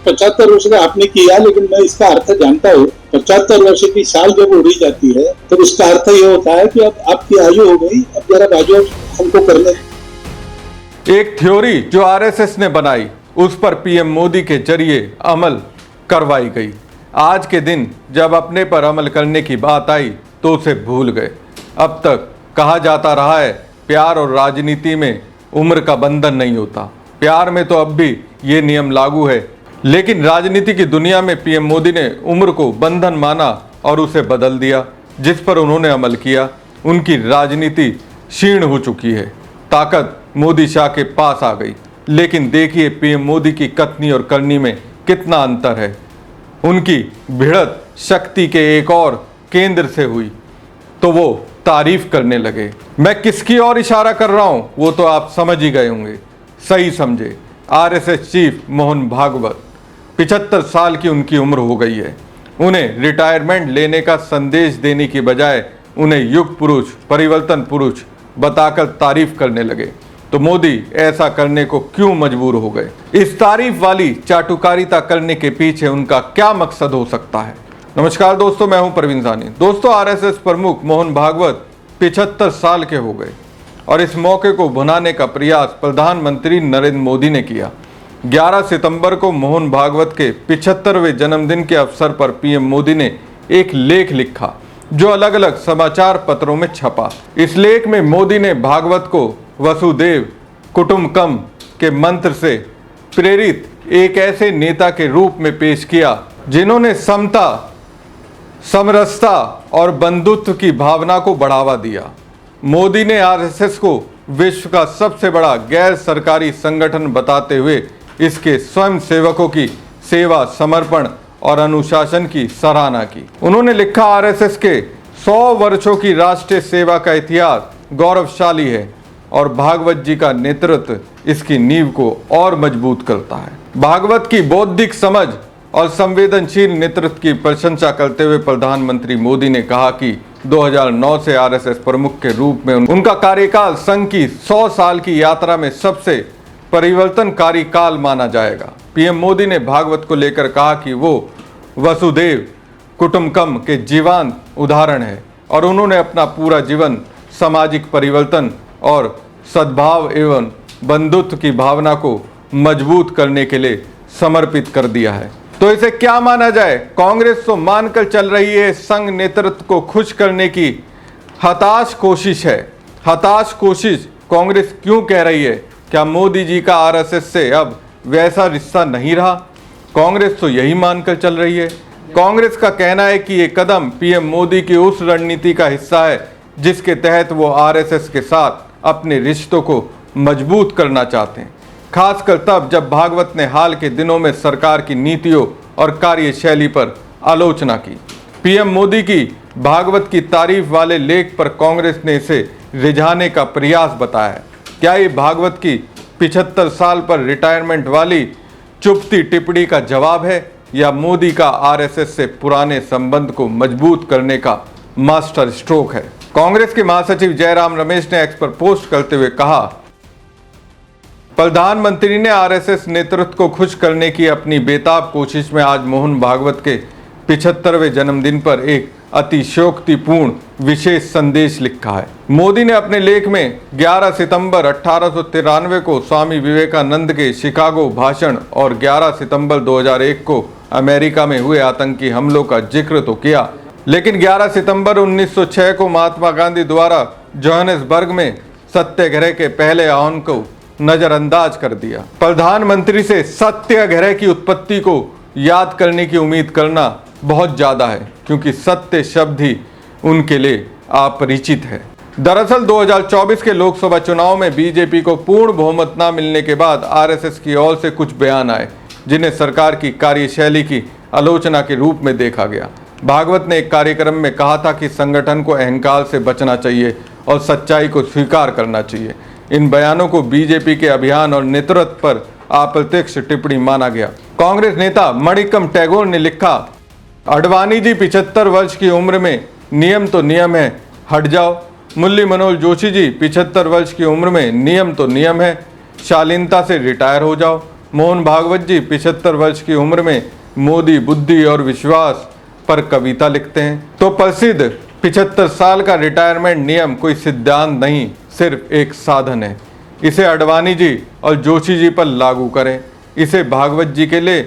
75 वर्ष का आपने किया, लेकिन मैं इसका अर्थ जानता हूँ। 75 वर्ष की साल जब उड़ी जाती है तो उसका अर्थ ये होता है कि अब आपकी आयु हो गई, अब जरा बाजू हमको करने। एक थ्योरी जो आरएसएस ने बनाई उस पर पीएम मोदी के जरिए अमल करवाई गई। आज के दिन जब अपने पर अमल करने की बात आई तो उसे भूल गए। अब तक कहा जाता रहा है प्यार और राजनीति में उम्र का बंधन नहीं होता। प्यार में तो अब भी ये नियम लागू है, लेकिन राजनीति की दुनिया में पीएम मोदी ने उम्र को बंधन माना और उसे बदल दिया। जिस पर उन्होंने अमल किया उनकी राजनीति क्षीण हो चुकी है। ताकत मोदी शाह के पास आ गई, लेकिन देखिए पीएम मोदी की कथनी और करनी में कितना अंतर है। उनकी भिड़त शक्ति के एक और केंद्र से हुई तो वो तारीफ करने लगे। मैं किसकी ओर इशारा कर रहा हूं वो तो आप समझ ही गए होंगे। सही समझे, आरएसएस चीफ मोहन भागवत। 75 साल की उनकी उम्र हो गई है। उन्हें रिटायरमेंट लेने का संदेश देने की बजाय उन्हें युग पुरुष, परिवर्तन पुरुष बताकर तारीफ करने लगे। तो मोदी ऐसा करने को क्यों मजबूर हो गए? इस तारीफ वाली चाटुकारिता करने के पीछे उनका क्या मकसद हो सकता है? नमस्कार दोस्तों, मैं हूं परवीन सानी। दोस्तों, आरएसएस प्रमुख मोहन भागवत 75 साल के हो गए और इस मौके को भुनाने का प्रयास प्रधानमंत्री नरेंद्र मोदी ने किया। 11 सितंबर को मोहन भागवत के 75वें जन्मदिन के अवसर पर पीएम मोदी ने एक लेख लिखा जो अलग अलग समाचार पत्रों में छपा। इस लेख में मोदी ने भागवत को वसुदेव कुटुंबकम के मंत्र से प्रेरित एक ऐसे नेता के रूप में पेश किया जिन्होंने समता, समरसता और बंधुत्व की भावना को बढ़ावा दिया। मोदी ने आरएसएस को विश्व का सबसे बड़ा गैर सरकारी संगठन बताते हुए इसके स्वयं सेवकों की सेवा, समर्पण और अनुशासन की सराहना की। उन्होंने लिखा, आरएसएस के 100 वर्षों की राष्ट्रीय सेवा का इतिहास गौरवशाली है और भागवत जी का नेतृत्व इसकी नींव को और मजबूत करता है। भागवत की बौद्धिक समझ और संवेदनशील नेतृत्व की प्रशंसा करते हुए प्रधानमंत्री मोदी ने कहा कि 2009 से आरएसएस प्रमुख के रूप में उनका कार्यकाल संघ की 100 साल की यात्रा में सबसे परिवर्तनकारी काल माना जाएगा। पीएम मोदी ने भागवत को लेकर कहा कि वो वसुदेव कुटुंबकम के जीवंत उदाहरण है और उन्होंने अपना पूरा जीवन सामाजिक परिवर्तन और सद्भाव एवं बंधुत्व की भावना को मजबूत करने के लिए समर्पित कर दिया है। तो इसे क्या माना जाए? कांग्रेस तो मानकर चल रही है संघ नेतृत्व को खुश करने की हताश कोशिश है। हताश कोशिश कांग्रेस क्यों कह रही है? क्या मोदी जी का आरएसएस से अब वैसा रिश्ता नहीं रहा? कांग्रेस तो यही मानकर चल रही है। कांग्रेस का कहना है कि ये कदम पीएम मोदी की उस रणनीति का हिस्सा है जिसके तहत वो आरएसएस के साथ अपने रिश्तों को मजबूत करना चाहते हैं, खासकर तब जब भागवत ने हाल के दिनों में सरकार की नीतियों और कार्यशैली पर आलोचना की। पीएम मोदी की भागवत की तारीफ वाले लेख पर कांग्रेस ने इसे रिझाने का प्रयास बताया है। क्या ये भागवत की 75 साल पर रिटायरमेंट वाली चुपती टिप्पणी का जवाब है या मोदी का आरएसएस से पुराने संबंध को मजबूत करने का मास्टर स्ट्रोक है? कांग्रेस के महासचिव जयराम रमेश ने एक्स पर पोस्ट करते हुए कहा, प्रधानमंत्री ने आरएसएस नेतृत्व को खुश करने की अपनी बेताब कोशिश में आज मोहन भागवत के 75वें जन्मदिन पर एक अतिशयोक्तिपूर्ण विशेष संदेश लिखा है। मोदी ने अपने लेख में 11 सितंबर 1893 को स्वामी विवेकानंद के शिकागो भाषण और 11 सितंबर 2001 को अमेरिका में हुए आतंकी हमलों का जिक्र तो किया, लेकिन 11 सितंबर 1906 को महात्मा गांधी द्वारा जोहानिसबर्ग में सत्याग्रह के पहले आह्वान को नजरअंदाज कर दिया। प्रधानमंत्री से सत्याग्रह की उत्पत्ति को याद करने की उम्मीद करना बहुत ज्यादा है, क्योंकि सत्य शब्द ही उनके लिए अपरिचित है। दरअसल 2024 के लोकसभा चुनाव में बीजेपी को पूर्ण बहुमत न मिलने के बाद आरएसएस की ओर से कुछ बयान आए जिन्हें सरकार की कार्यशैली की आलोचना के रूप में देखा गया। भागवत ने एक कार्यक्रम में कहा था कि संगठन को अहंकार से बचना चाहिए और सच्चाई को स्वीकार करना चाहिए। इन बयानों को बीजेपी के अभियान और नेतृत्व पर अप्रत्यक्ष टिप्पणी माना गया। कांग्रेस नेता मणिकम टैगोर ने लिखा, अडवाणी जी 75 वर्ष की उम्र में नियम तो नियम है, हट जाओ। मुरली मनोहर जोशी जी 75 वर्ष की उम्र में नियम तो नियम है, शालीनता से रिटायर हो जाओ। मोहन भागवत जी 75 वर्ष की उम्र में मोदी बुद्धि और विश्वास पर कविता लिखते हैं। तो प्रसिद्ध 75 साल का रिटायरमेंट नियम कोई सिद्धांत नहीं, सिर्फ एक साधन है। इसे अडवाणी जी और जोशी जी पर लागू करें, इसे भागवत जी के लिए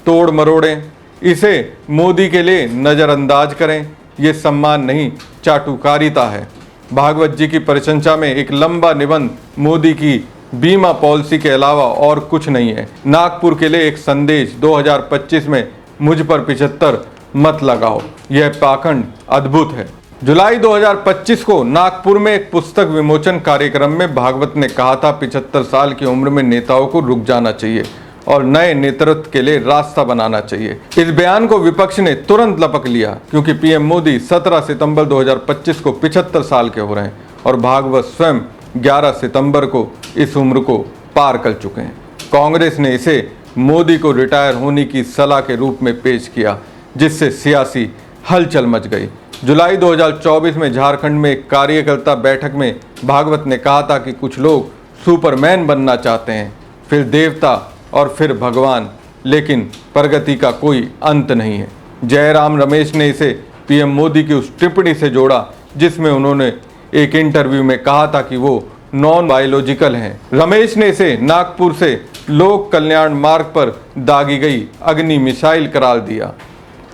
तोड़ मरोड़ें, इसे मोदी के लिए नज़रअंदाज करें। ये सम्मान नहीं, चाटुकारिता है। भागवत जी की प्रशंसा में एक लंबा निबंध मोदी की बीमा पॉलिसी के अलावा और कुछ नहीं है। नागपुर के लिए एक संदेश 2025 में मुझ पर 75 मत लगाओ, यह पाखंड अद्भुत है। जुलाई 2025 को नागपुर में एक पुस्तक विमोचन कार्यक्रम में भागवत ने कहा था 75 साल की उम्र में नेताओं को रुक जाना चाहिए और नए नेतृत्व के लिए रास्ता बनाना चाहिए। इस बयान को विपक्ष ने तुरंत लपक लिया क्योंकि पीएम मोदी 17 सितंबर 2025 को 75 साल के हो रहे हैं और भागवत स्वयं 11 सितंबर को इस उम्र को पार कर चुके हैं। कांग्रेस ने इसे मोदी को रिटायर होने की सलाह के रूप में पेश किया, जिससे सियासी हलचल मच गई। जुलाई 2024 में झारखंड में एक कार्यकर्ता बैठक में भागवत ने कहा था कि कुछ लोग सुपरमैन बनना चाहते हैं, फिर देवता और फिर भगवान, लेकिन प्रगति का कोई अंत नहीं है। जयराम रमेश ने इसे पीएम मोदी की उस टिप्पणी से जोड़ा जिसमें उन्होंने एक इंटरव्यू में कहा था कि वो नॉन बायोलॉजिकल हैं। रमेश ने इसे नागपुर से लोक कल्याण मार्ग पर दागी गई अग्नि मिसाइल करार दिया।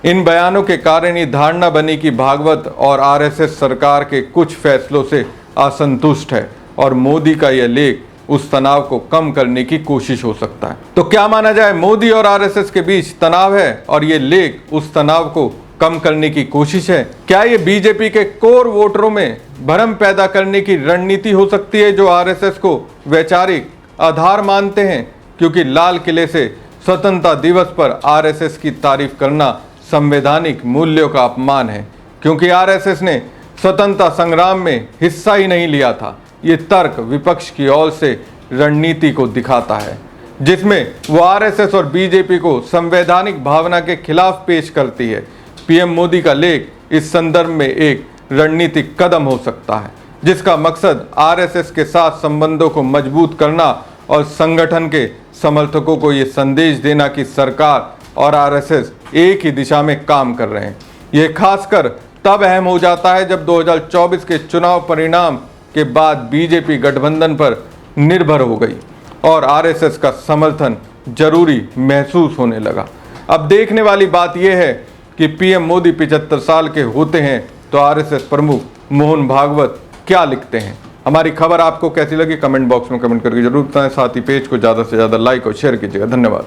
इन बयानों के कारण ये धारणा बनी कि भागवत और आरएसएस सरकार के कुछ फैसलों से असंतुष्ट है और मोदी का यह लेख उस तनाव को कम करने की कोशिश हो सकता है। तो क्या माना जाए, मोदी और आरएसएस के बीच तनाव है और ये लेख उस तनाव को कम करने की कोशिश है? क्या ये बीजेपी के कोर वोटरों में भ्रम पैदा करने की रणनीति हो सकती है जो आरएसएस को वैचारिक आधार मानते हैं? क्योंकि लाल किले से स्वतंत्रता दिवस पर आरएसएस की तारीफ करना संवैधानिक मूल्यों का अपमान है, क्योंकि आरएसएस ने स्वतंत्रता संग्राम में हिस्सा ही नहीं लिया था। ये तर्क विपक्ष की ओर से रणनीति को दिखाता है, जिसमें वो आरएसएस और बीजेपी को संवैधानिक भावना के खिलाफ पेश करती है। पीएम मोदी का लेख इस संदर्भ में एक रणनीतिक कदम हो सकता है, जिसका मकसद आरएसएस के साथ संबंधों को मजबूत करना और संगठन के समर्थकों को ये संदेश देना कि सरकार और आरएसएस एक ही दिशा में काम कर रहे हैं। ये खासकर तब अहम हो जाता है जब 2024 के चुनाव परिणाम के बाद बीजेपी गठबंधन पर निर्भर हो गई और आरएसएस का समर्थन जरूरी महसूस होने लगा। अब देखने वाली बात यह है कि पीएम मोदी 75 साल के होते हैं तो आरएसएस प्रमुख मोहन भागवत क्या लिखते हैं। हमारी खबर आपको कैसी लगी कमेंट बॉक्स में कमेंट करके जरूर बताएं। साथ ही पेज को ज़्यादा से ज़्यादा लाइक और शेयर कीजिएगा। धन्यवाद।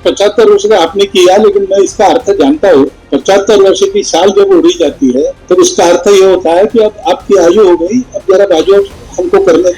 75 वर्ष का आपने किया, लेकिन मैं इसका अर्थ जानता हूँ। 75 वर्ष की साल जब उड़ी जाती है तो उसका अर्थ ये होता है कि अब आपकी आयु हो गई, अब जरा बाजू हमको करने